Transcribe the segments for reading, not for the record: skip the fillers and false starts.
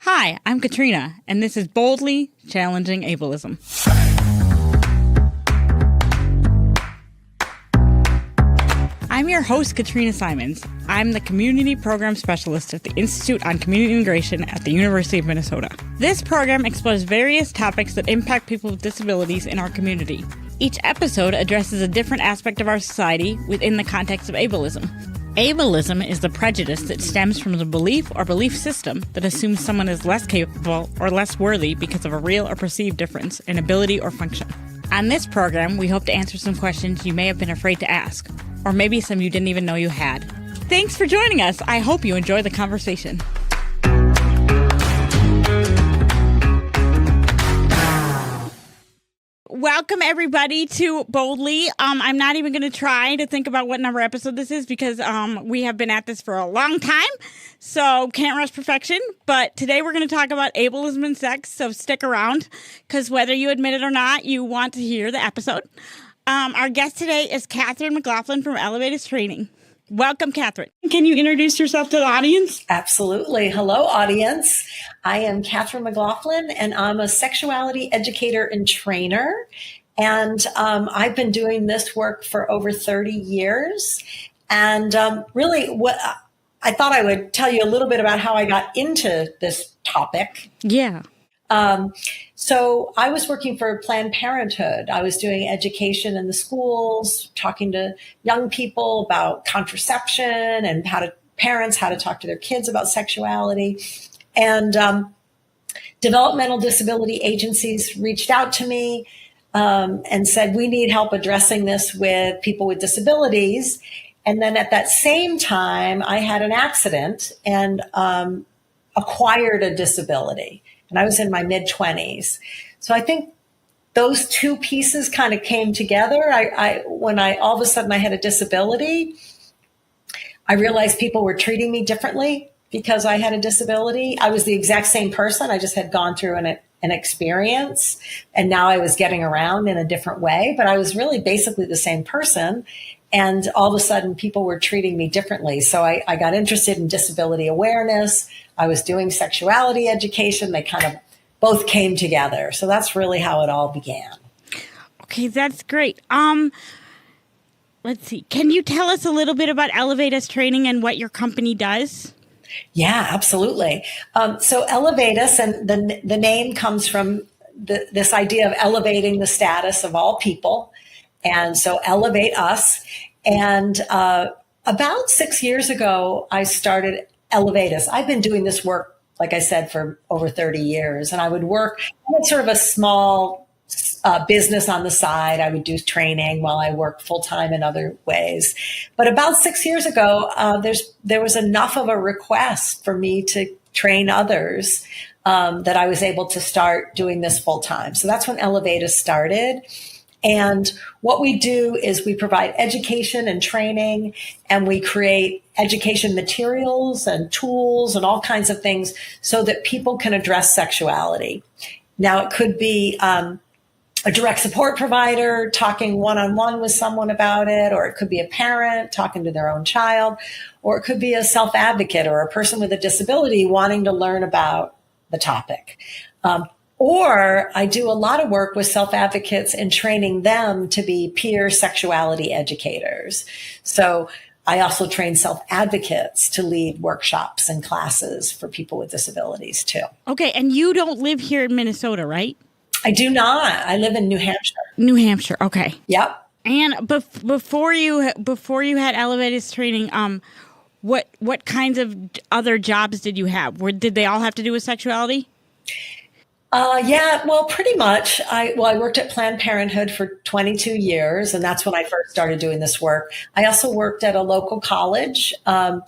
Hi, I'm Katrina, and this is Boldly Challenging Ableism. I'm your host, Katrina Simons. I'm the Community Program Specialist at the Institute on Community Integration at the University of Minnesota. This program explores various topics that impact people with disabilities in our community. Each episode addresses a different aspect of our society within the context of ableism. Ableism is the prejudice that stems from the belief or belief system that assumes someone is less capable or less worthy because of a real or perceived difference in ability or function. On this program, we hope to answer some questions you may have been afraid to ask, or maybe some you didn't even know you had. Thanks for joining us. I hope you enjoy the conversation. Welcome, everybody, to Boldly. I'm not even going to try to think about what number episode this is because we have been at this for a long time, so can't rush perfection. But today we're going to talk about ableism and sex, so stick around because whether you admit it or not, you want to hear the episode. Our guest today is Katherine McLaughlin from Elevatus Training. Welcome, Katherine. Can you introduce yourself to the audience? Absolutely. Hello, audience. I am Katherine McLaughlin, and I'm a sexuality educator and trainer. And I've been doing this work for over 30 years. And really, what I thought I would tell you a little bit about how I got into this topic. Yeah. So I was working for Planned Parenthood. I was doing education in the schools, talking to young people about contraception and how to talk to their kids about sexuality. And developmental disability agencies reached out to me and said, we need help addressing this with people with disabilities. And then at that same time, I had an accident and acquired a disability. And I was in my mid-20s. So I think those two pieces kind of came together. When all of a sudden I had a disability, I realized people were treating me differently because I had a disability. I was the exact same person. I just had gone through an experience, and now I was getting around in a different way. But I was really basically the same person. And all of a sudden, people were treating me differently. So I got interested in disability awareness. I was doing sexuality education. They kind of both came together. So that's really how it all began. Okay, that's great. Let's see. Can you tell us a little bit about Elevatus Training and what your company does? Yeah, absolutely. So Elevatus, and the name comes from this idea of elevating the status of all people. And so elevate us. And about 6 years ago, I started Elevatus. I've been doing this work, like I said, for over 30 years. And I had sort of a small business on the side. I would do training while I worked full time in other ways. But about 6 years ago, there was enough of a request for me to train others that I was able to start doing this full time. So that's when Elevatus started. And what we do is we provide education and training, and we create education materials and tools and all kinds of things so that people can address sexuality. Now, it could be a direct support provider talking one-on-one with someone about it, or it could be a parent talking to their own child, or it could be a self-advocate or a person with a disability wanting to learn about the topic. Or I do a lot of work with self-advocates and training them to be peer sexuality educators. So I also train self-advocates to lead workshops and classes for people with disabilities too. Okay, and you don't live here in Minnesota, right? I do not. I live in New Hampshire. New Hampshire, okay. Yep. And before you had Elevatus Training, what kinds of other jobs did you have? Did they all have to do with sexuality? Yeah, well, pretty much. I worked at Planned Parenthood for 22 years, and that's when I first started doing this work. I also worked at a local college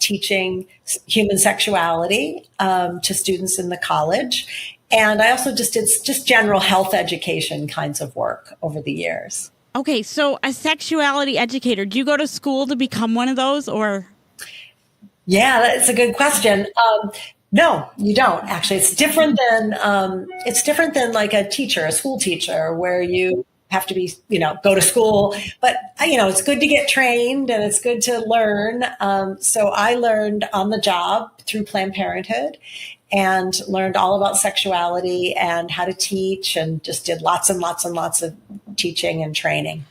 teaching human sexuality to students in the college. And I also just did general health education kinds of work over the years. Okay, so a sexuality educator, do you go to school to become one of those, or? Yeah, that's a good question. No, you don't. Actually, it's different than like a school teacher, where you have to be, go to school. But, it's good to get trained and it's good to learn. So I learned on the job through Planned Parenthood. and learned all about sexuality and how to teach, and just did lots and lots and lots of teaching and training.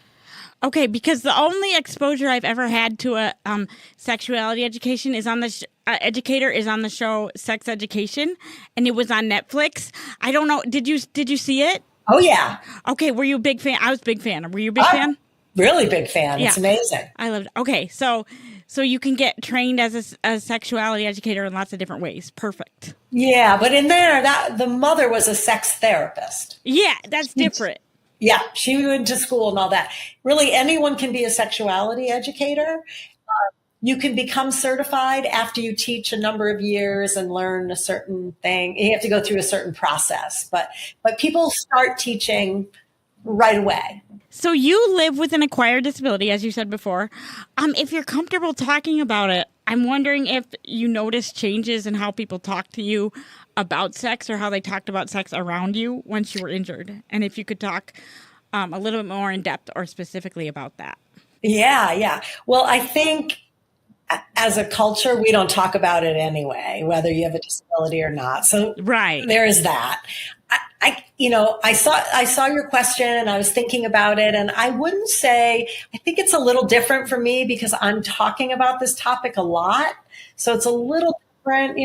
Okay, because the only exposure I've ever had to a sexuality education is on the educator is on the show Sex Education, and it was on Netflix. I don't know. Did you see it? Oh yeah. Okay, were you a big fan? I was a big fan. Were you a big fan? Really big fan. Yeah. It's amazing. I loved it. Okay, so you can get trained as a sexuality educator in lots of different ways. Perfect. Yeah, but in there, that the mother was a sex therapist. Yeah, that's different. Yeah, she went to school and all that. Really, anyone can be a sexuality educator. You can become certified after you teach a number of years and learn a certain thing. You have to go through a certain process, but people start teaching right away. So you live with an acquired disability, as you said before. If you're comfortable talking about it, I'm wondering if you notice changes in how people talk to you about sex, or how they talked about sex around you once you were injured. And if you could talk a little bit more in depth or specifically about that. Yeah. Well, I think as a culture, we don't talk about it anyway, whether you have a disability or not. So right. There is that. I saw your question and I was thinking about it, and I wouldn't say, I think it's a little different for me because I'm talking about this topic a lot. So it's a little different,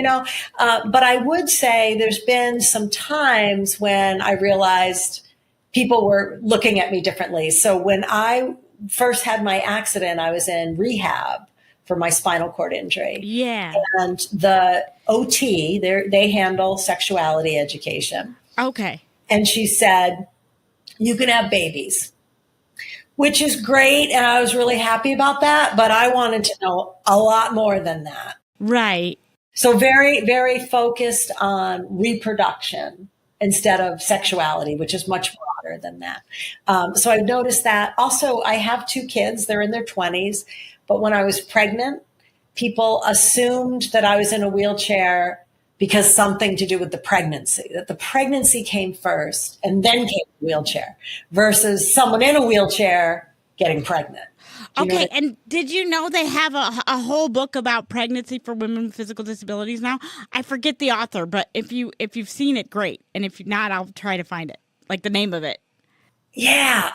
but I would say there's been some times when I realized people were looking at me differently. So when I first had my accident, I was in rehab for my spinal cord injury. Yeah. And the OT, they handle sexuality education. Okay. And she said, you can have babies, which is great. And I was really happy about that. But I wanted to know a lot more than that. Right. So very, very focused on reproduction instead of sexuality, which is much broader than that. So I've noticed that. Also, I have 2 kids. They're in their 20s. But when I was pregnant, people assumed that I was in a wheelchair because something to do with the pregnancy, that the pregnancy came first and then came the wheelchair, versus someone in a wheelchair getting pregnant. Okay, and did you know they have a whole book about pregnancy for women with physical disabilities now? I forget the author, but if you've seen it, great. And if not, I'll try to find it, like the name of it. Yeah.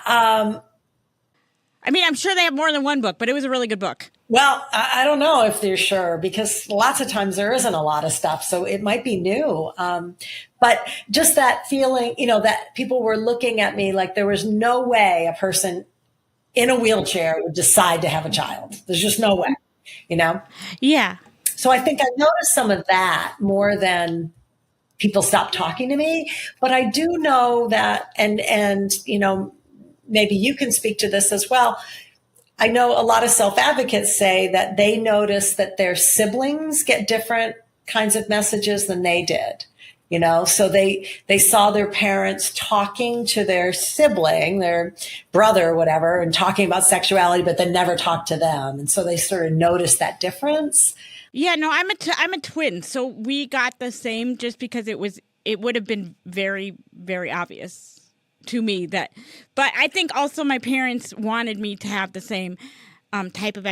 I mean, I'm sure they have more than one book, but it was a really good book. Well, I don't know if they're sure, because lots of times there isn't a lot of stuff. So it might be new. But just that feeling, that people were looking at me like there was no way a person in a wheelchair would decide to have a child. There's just no way, Yeah. So I think I noticed some of that more than people stopped talking to me. But I do know that, and maybe you can speak to this as well. I know a lot of self-advocates say that they notice that their siblings get different kinds of messages than they did, so they saw their parents talking to their sibling, their brother or whatever, and talking about sexuality, but then never talked to them. And so they sort of noticed that difference. Yeah, no, I'm a twin. So we got the same, just because it would have been very, very obvious to me but I think also my parents wanted me to have the same type of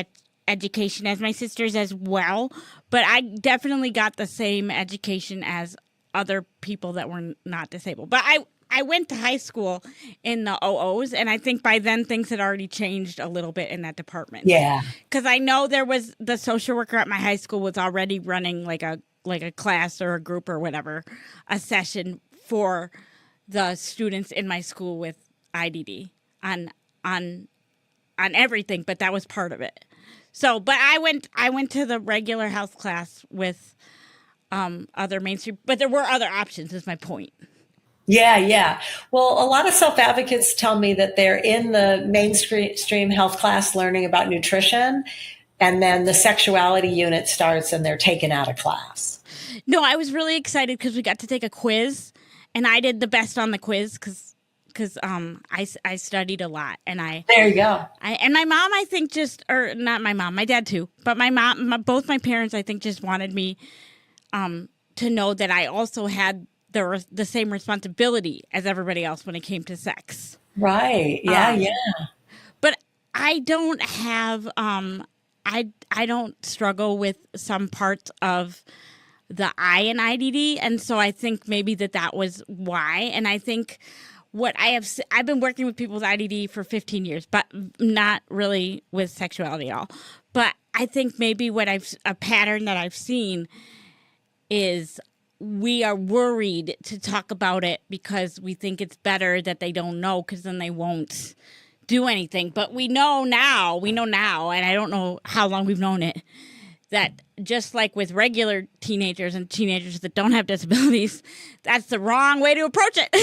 education as my sisters as well, but I definitely got the same education as other people that were not disabled. But I went to high school in the 00s, and I think by then things had already changed a little bit in that department. Yeah. Because I know there was the social worker at my high school was already running like a class or a group or whatever, a session for the students in my school with IDD on everything, but that was part of it. So, but I went to the regular health class with other mainstream, but there were other options, is my point. Yeah. Well, a lot of self-advocates tell me that they're in the mainstream health class learning about nutrition, and then the sexuality unit starts and they're taken out of class. No, I was really excited because we got to take a quiz. And I did the best on the quiz because I studied a lot, and there you go. And my mom, I think, or not my mom, my dad too, but my mom, both my parents, I think, just wanted me to know that I also had the same responsibility as everybody else when it came to sex. Right. Yeah. But I don't have I don't struggle with some parts of the I in IDD. And so I think maybe that was why. And I think I've been working with people with IDD for 15 years, but not really with sexuality at all. But I think maybe a pattern that I've seen is we are worried to talk about it because we think it's better that they don't know, because then they won't do anything. But we know now, and I don't know how long we've known it, that just like with regular teenagers and teenagers that don't have disabilities, that's the wrong way to approach it.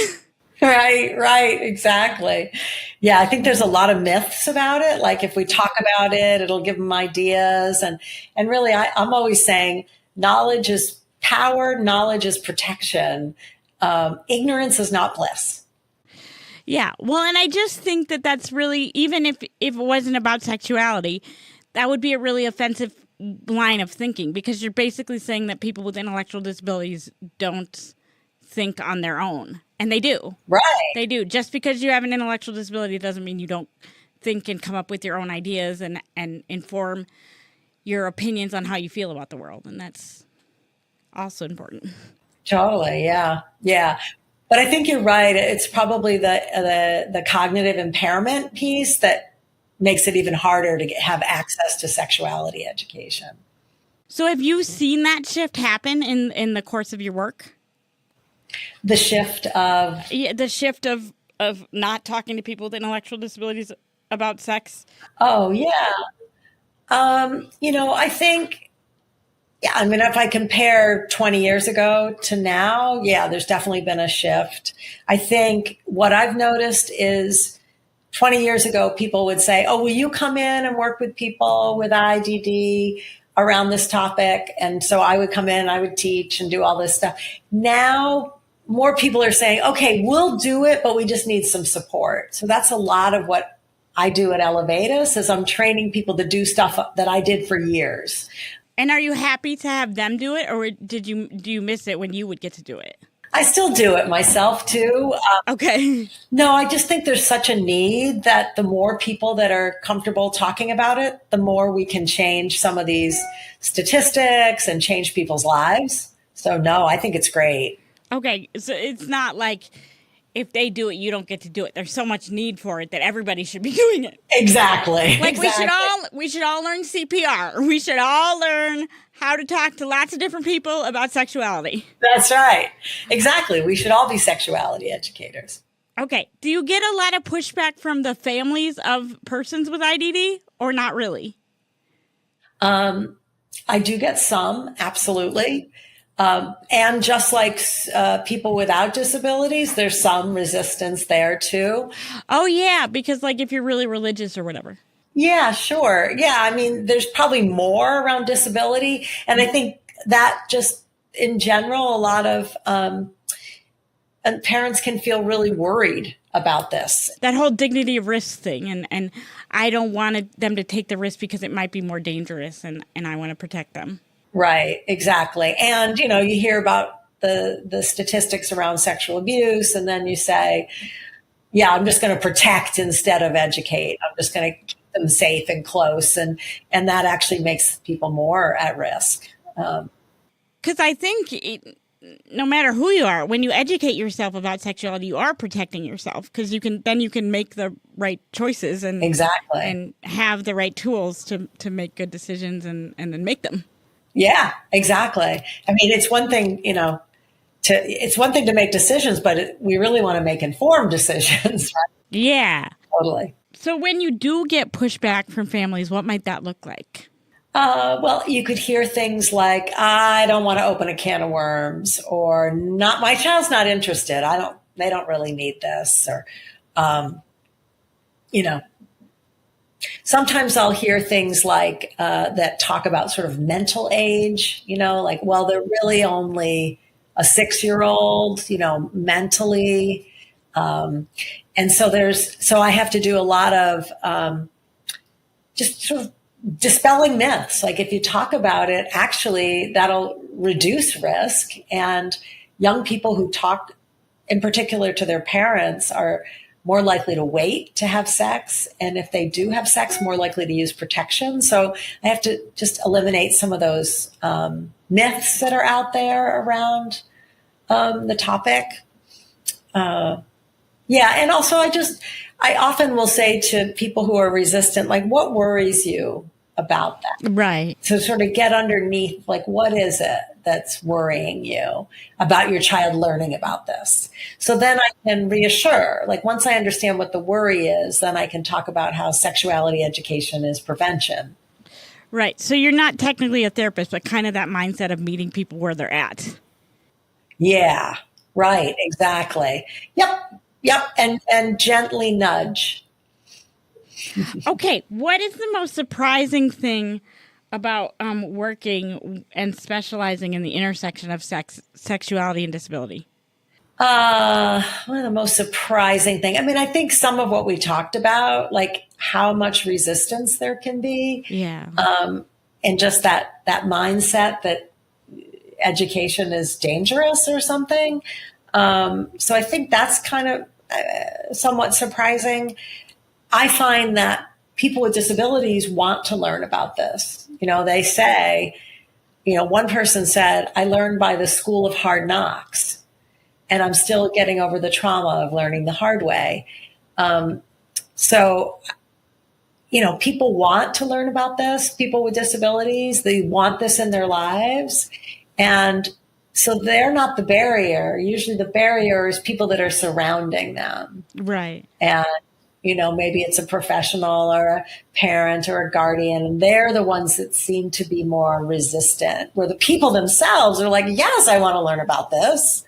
Right, exactly. Yeah, I think there's a lot of myths about it. Like if we talk about it, it'll give them ideas. And really, I'm always saying knowledge is power, knowledge is protection. Ignorance is not bliss. Yeah, well, and I just think that's really, even if it wasn't about sexuality, that would be a really offensive line of thinking, because you're basically saying that people with intellectual disabilities don't think on their own. And they do. Right. They do. Just because you have an intellectual disability doesn't mean you don't think and come up with your own ideas and inform your opinions on how you feel about the world. And that's also important. Totally. Yeah. But I think you're right. It's probably the cognitive impairment piece that makes it even harder to have access to sexuality education. So have you seen that shift happen in the course of your work? The shift of not talking to people with intellectual disabilities about sex. Oh yeah. I think, I mean, if I compare 20 years ago to now, yeah, there's definitely been a shift. I think what I've noticed is 20 years ago, people would say, oh, will you come in and work with people with IDD around this topic? And so I would come in, I would teach and do all this stuff. Now, more people are saying, okay, we'll do it, but we just need some support. So that's a lot of what I do at Elevatus, is I'm training people to do stuff that I did for years. And are you happy to have them do it, or do you miss it when you would get to do it? I still do it myself too. Okay. No, I just think there's such a need that the more people that are comfortable talking about it, the more we can change some of these statistics and change people's lives. So no, I think it's great. Okay, so it's not like if they do it, you don't get to do it. There's so much need for it that everybody should be doing it. Exactly. Like we should all learn CPR. We should all learn how to talk to lots of different people about sexuality. That's right. Exactly. We should all be sexuality educators. Okay. Do you get a lot of pushback from the families of persons with IDD, or not really? I do get some, absolutely. And just like people without disabilities, there's some resistance there too. Oh, yeah, because like if you're really religious or whatever. Yeah, sure. Yeah, I mean, there's probably more around disability. And I think that just in general, a lot of parents can feel really worried about this. That whole dignity of risk thing. And I don't want them to take the risk because it might be more dangerous, and I want to protect them. Right, exactly. And, you hear about the statistics around sexual abuse, and then you say, yeah, I'm just going to protect instead of educate. I'm just going to keep them safe and close. And that actually makes people more at risk. Because I think no matter who you are, when you educate yourself about sexuality, you are protecting yourself, because you can make the right choices and exactly and have the right tools to make good decisions and then make them. Yeah, exactly. I mean, it's one thing, to make decisions, but we really want to make informed decisions. Right? Yeah. Totally. So when you do get pushback from families, what might that look like? Well, you could hear things like, I don't want to open a can of worms, or my child's not interested. They don't really need this, or, sometimes I'll hear things like that talk about sort of mental age, like, well, they're really only a 6-year-old, mentally. And so I have to do a lot of just sort of dispelling myths. Like if you talk about it, actually that'll reduce risk. And young people who talk in particular to their parents are more likely to wait to have sex. And if they do have sex, more likely to use protection. So I have to just eliminate some of those myths that are out there around the topic. And also I often will say to people who are resistant, like, what worries you about that? Right. So sort of get underneath, like, what is it that's worrying you about your child learning about this? So then I can reassure, like, once I understand what the worry is, then I can talk about how sexuality education is prevention. Right. So you're not technically a therapist, but kind of that mindset of meeting people where they're at. Yeah, right. Exactly. Yep. And gently nudge. Okay. What is the most surprising thing about working and specializing in the intersection of sexuality and disability? One of the most surprising thing. I mean, I think some of what we talked about, like how much resistance there can be. Yeah. And just that mindset that education is dangerous or something. So I think that's kind of somewhat surprising. I find that people with disabilities want to learn about this. They say, one person said, I learned by the school of hard knocks, and I'm still getting over the trauma of learning the hard way. So people want to learn about this, people with disabilities, they want this in their lives. And so they're not the barrier. Usually the barrier is people that are surrounding them. Right. And, maybe it's a professional or a parent or a guardian. And they're the ones that seem to be more resistant, where the people themselves are like, yes, I want to learn about this.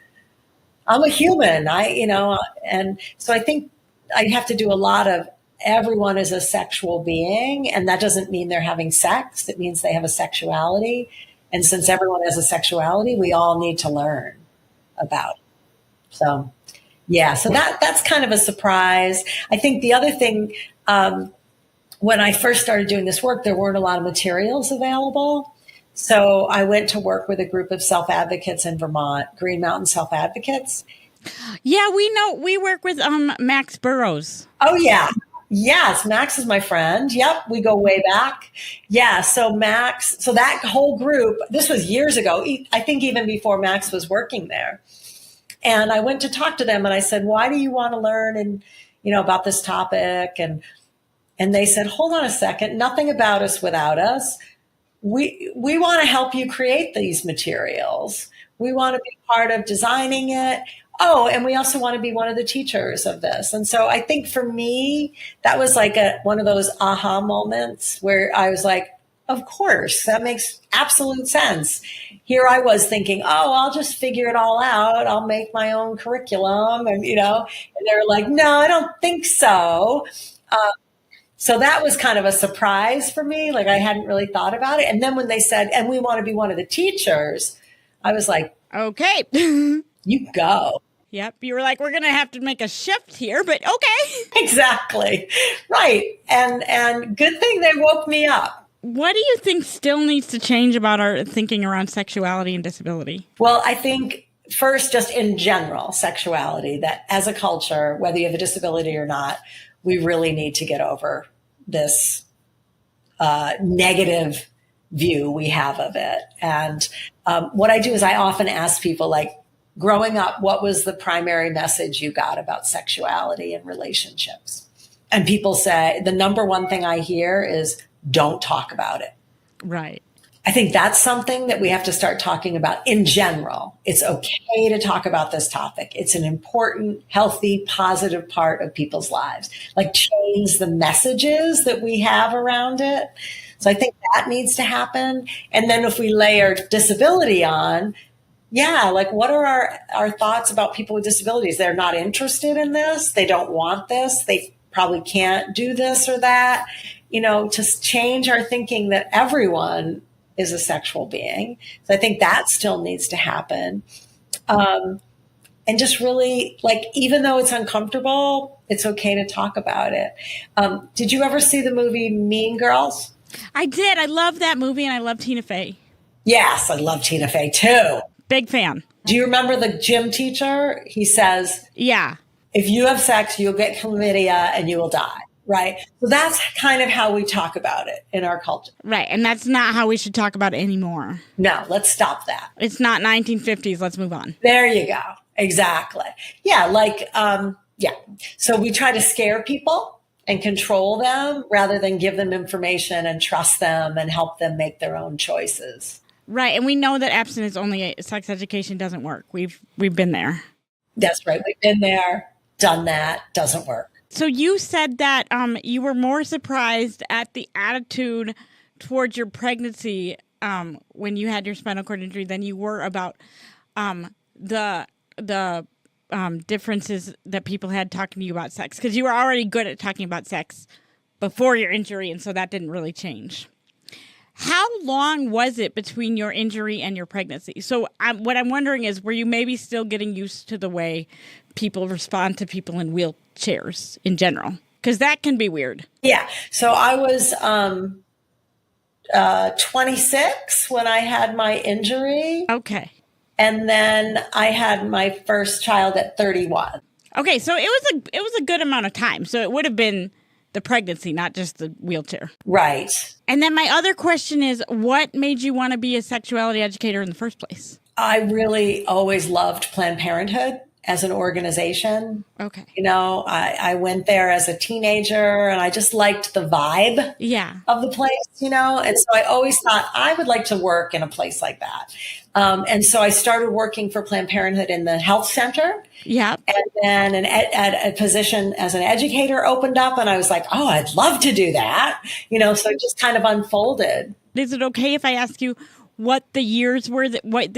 I'm a human. And so I think I have to do a lot of everyone is a sexual being. And that doesn't mean they're having sex. It means they have a sexuality. And since everyone has a sexuality, we all need to learn about it. So, yeah, so that's kind of a surprise. I think the other thing, when I first started doing this work, there weren't a lot of materials available. So I went to work with a group of self-advocates in Vermont, Green Mountain Self-Advocates. Yeah, we know. We work with Max Burrows. Oh, yeah. Yes, Max is my friend. Yep, we go way back. Yeah, so that whole group, this was years ago, I think even before Max was working there. And I went to talk to them and I said, why do you want to learn about this topic? And they said, hold on a second, nothing about us without us. We want to help you create these materials. We want to be part of designing it. Oh, and we also want to be one of the teachers of this. And so I think for me, that was like one of those aha moments where I was like, of course, that makes absolute sense. Here I was thinking, oh, I'll just figure it all out. I'll make my own curriculum. And, and they were like, no, I don't think so. So that was kind of a surprise for me. Like I hadn't really thought about it. And then when they said, and we want to be one of the teachers, I was like, okay, you go. Yep. You were like, we're going to have to make a shift here, but okay. Exactly. Right. And good thing they woke me up. What do you think still needs to change about our thinking around sexuality and disability? Well, I think first, just in general, sexuality, that as a culture, whether you have a disability or not, we really need to get over this negative view we have of it. And what I do is I often ask people, like, growing up, what was the primary message you got about sexuality and relationships? And people say, the number one thing I hear is, don't talk about it. Right. I think that's something that we have to start talking about in general. It's okay to talk about this topic. It's an important, healthy, positive part of people's lives. Like change the messages that we have around it. So I think that needs to happen. And then if we layer disability on, yeah, like what are our thoughts about people with disabilities? They're not interested in this. They don't want this. They probably can't do this or that. To change our thinking that everyone is a sexual being. So I think that still needs to happen. And just really, like, even though it's uncomfortable, it's okay to talk about it. Did you ever see the movie Mean Girls? I did. I love that movie, and I love Tina Fey. Yes, I love Tina Fey too. Big fan. Do you remember the gym teacher? He says, yeah. If you have sex, you'll get chlamydia and you will die. Right. So that's kind of how we talk about it in our culture. Right. And that's not how we should talk about it anymore. No, let's stop that. It's not 1950s. Let's move on. There you go. Exactly. Yeah. Yeah. So we try to scare people and control them rather than give them information and trust them and help them make their own choices. Right. And we know that abstinence only sex education doesn't work. We've been there. That's right. We've been there, done that, doesn't work. So you said that you were more surprised at the attitude towards your pregnancy when you had your spinal cord injury than you were about the differences that people had talking to you about sex, because you were already good at talking about sex before your injury, and so that didn't really change. How long was it between your injury and your pregnancy? So what I'm wondering is, were you maybe still getting used to the way people respond to people in wheelchairs in general? Because that can be weird. Yeah. So I was 26 when I had my injury. Okay. And then I had my first child at 31. Okay. So it was a good amount of time. So it would have been the pregnancy, not just the wheelchair. Right. And then my other question is, what made you want to be a sexuality educator in the first place? I really always loved Planned Parenthood as an organization. Okay. You know, I went there as a teenager and I just liked the vibe of the place, you know, and so I always thought I would like to work in a place like that. And so I started working for Planned Parenthood in the health center. Yeah. And then a position as an educator opened up and I was like, oh, I'd love to do that. You know, so it just kind of unfolded. Is it okay if I ask you what the years were, what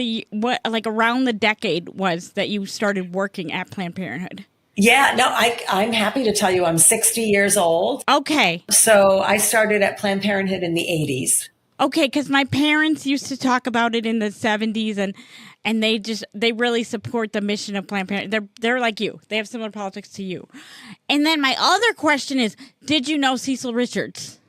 like around the decade was that you started working at Planned Parenthood? Yeah, no, I'm happy to tell you I'm 60 years old. Okay. So I started at Planned Parenthood in the 80s. Okay, because my parents used to talk about it in the 70s, and they really support the mission of Planned Parenthood. They're like you. They have similar politics to you. And then my other question is, did you know Cecil Richards?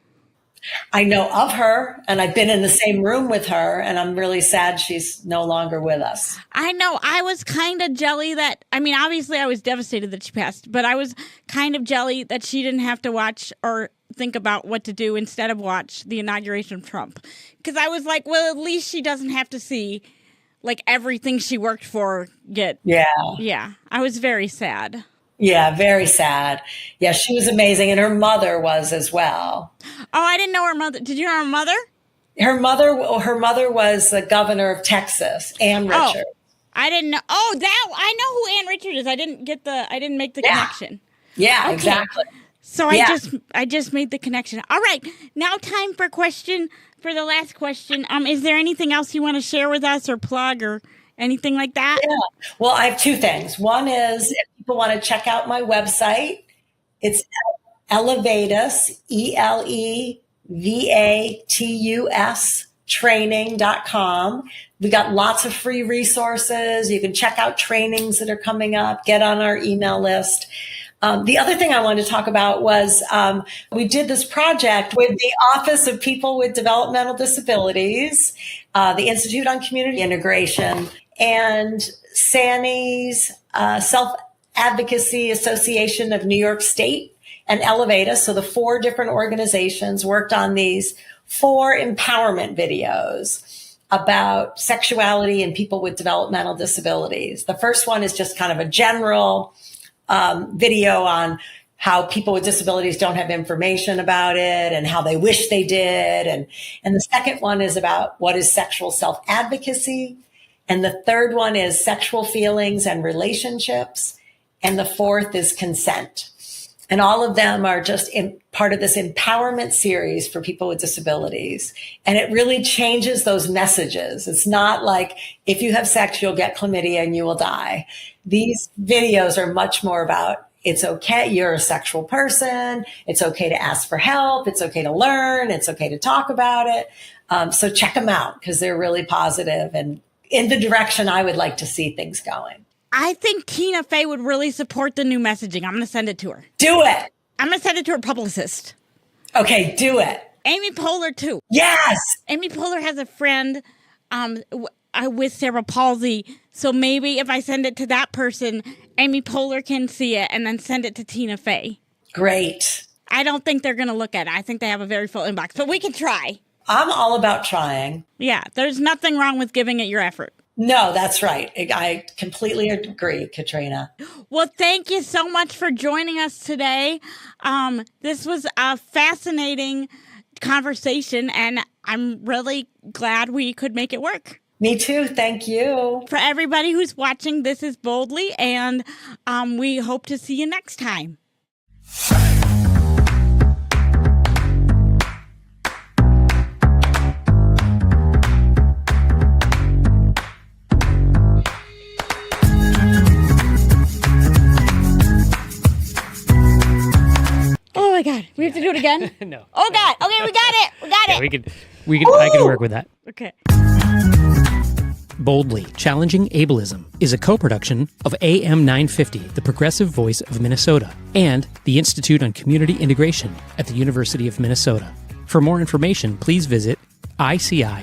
I know of her, and I've been in the same room with her, and I'm really sad she's no longer with us. I know. I was kind of jelly that, I mean, obviously I was devastated that she passed, but I was kind of jelly that she didn't have to watch or think about what to do instead of watch the inauguration of Trump. Because I was like, well, at least she doesn't have to see, like, everything she worked for get. Yeah. I was very sad. Yeah, very sad. Yeah, she was amazing. And her mother was as well. Oh, I didn't know her mother. Did you know her mother? Her mother was the governor of Texas, Ann Richards. Oh, I didn't know. Oh, I know who Ann Richards is. I didn't make the connection. Yeah, okay. Exactly. So I just made the connection. All right. Now time for the last question. Is there anything else you want to share with us or plug or anything like that? Yeah. Well, I have two things. One is if people want to check out my website, it's Elevatus, ELEVATUS training.com. We got lots of free resources. You can check out trainings that are coming up, get on our email list. The other thing I wanted to talk about was we did this project with the Office of People with Developmental Disabilities, the Institute on Community Integration, and SANY's Self-Advocacy Association of New York State, and Elevatus. So the 4 different organizations worked on these 4 empowerment videos about sexuality and people with developmental disabilities. The first one is just kind of a general video on how people with disabilities don't have information about it and how they wish they did. And the second one is about what is sexual self-advocacy. And the third one is sexual feelings and relationships. And the fourth is consent. And all of them are just part of this empowerment series for people with disabilities. And it really changes those messages. It's not like if you have sex, you'll get chlamydia and you will die. These videos are much more about it's okay. You're a sexual person. It's okay to ask for help. It's okay to learn. It's okay to talk about it. So check them out because they're really positive and in the direction I would like to see things going. I think Tina Fey would really support the new messaging. I'm going to send it to her. Do it. I'm going to send it to her publicist. Okay, do it. Amy Poehler, too. Yes. Amy Poehler has a friend with cerebral palsy. So maybe if I send it to that person Amy Poehler can see it and then send it to Tina Fey. Great. I don't think they're going to look at it. I think they have a very full inbox, but we can try. I'm all about trying. Yeah, there's nothing wrong with giving it your effort. No, that's right. I completely agree, Katrina. Well, thank you so much for joining us today. This was a fascinating conversation, and I'm really glad we could make it work. Me too. Thank you. For everybody who's watching, this is Boldly, and we hope to see you next time. Oh my God, we have to do it again? No. Oh God, okay, we got it. Yeah, I can work with that. Okay. Boldly Challenging Ableism is a co-production of AM 950, the progressive voice of Minnesota, and the Institute on Community Integration at the University of Minnesota. For more information, please visit ici.umn.edu.